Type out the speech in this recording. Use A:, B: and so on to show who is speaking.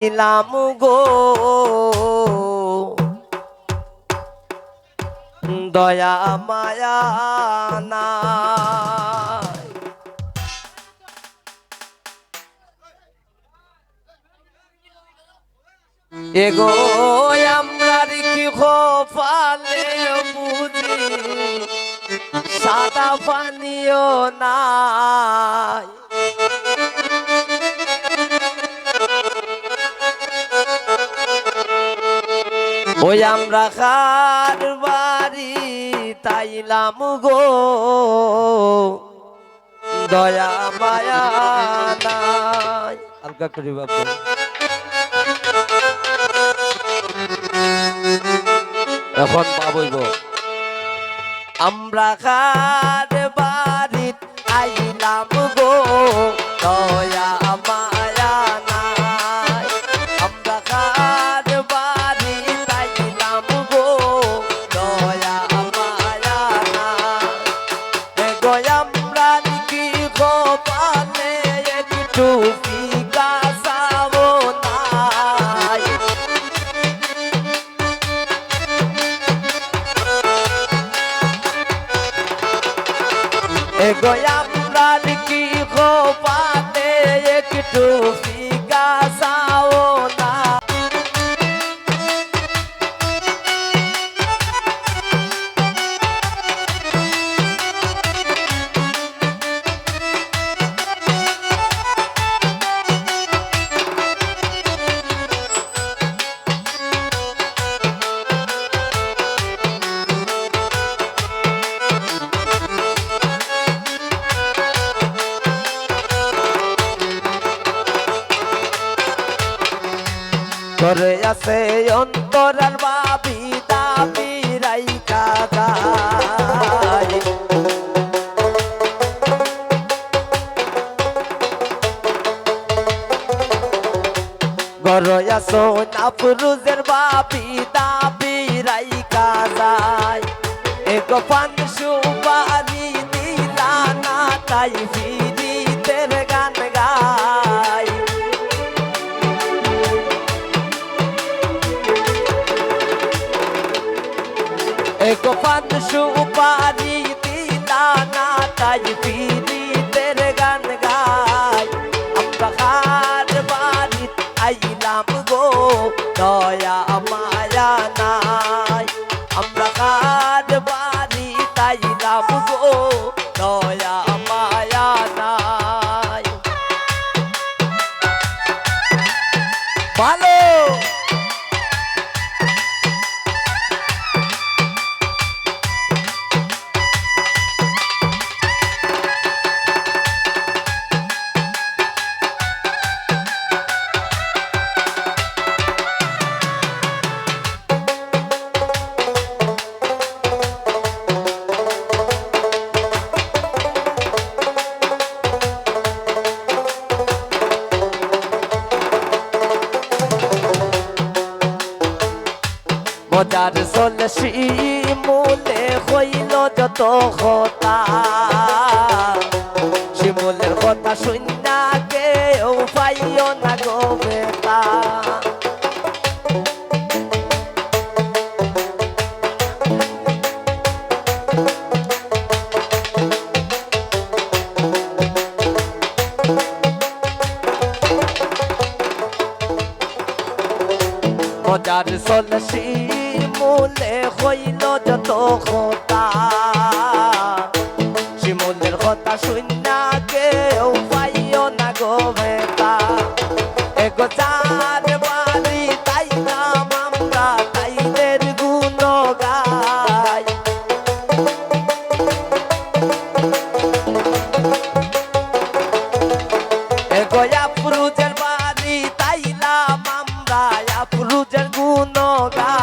A: ইলাম গো দয়া মায়া নাই এগো আমরার কি খোফালে বুঝি সাদা পানিও নাই ওই আমরা খার বাড়ি তাইলাম গো দয়া মায়া নাই হালকা করি বাবু এখন পাবইব আমরা খার বাড়ি আইলাম গো দয়া মায়া নাই আমরা খার বাড়ি তাইলাম গো দয়া মায়া নাই গো আমরা কি গোপালে একটু ফিকা সাবো নাই এগো আমরা কি গোপালে একটু ফিকা সাও না করে আছে অন্তরার বাবি দাবি রাইকা যায় ঘরে আছো নাফরুজের বাবি দাবি রাইকা যায় এগো পান সুপারি দিলা না তাই ফিরিতের গান গায় এগো পান সুপারি দিলা না তাই ফিরিতের গান গায় আমরা খার বাড়ি আইলাম গো দয়া মায়া নাই আমরা খার বাড়ি তাইলাম গো দয়া মায়া নাই ভালো মজার চলছি মূলে হইল যত কথা শিমুলের কথা শুননা কেউ পাইও না গো বেটা মজার চলছি মূলে হইল যত কথা শিমুলের কথা শুননা কেউ পাইও না গো বেটা এগো চার বাড়ি তাইলাম আমরা তাইদের গুণ গাই এগো আফরুজের বাড়ি তাইলাম আমরা আফরুজের গুণ গাই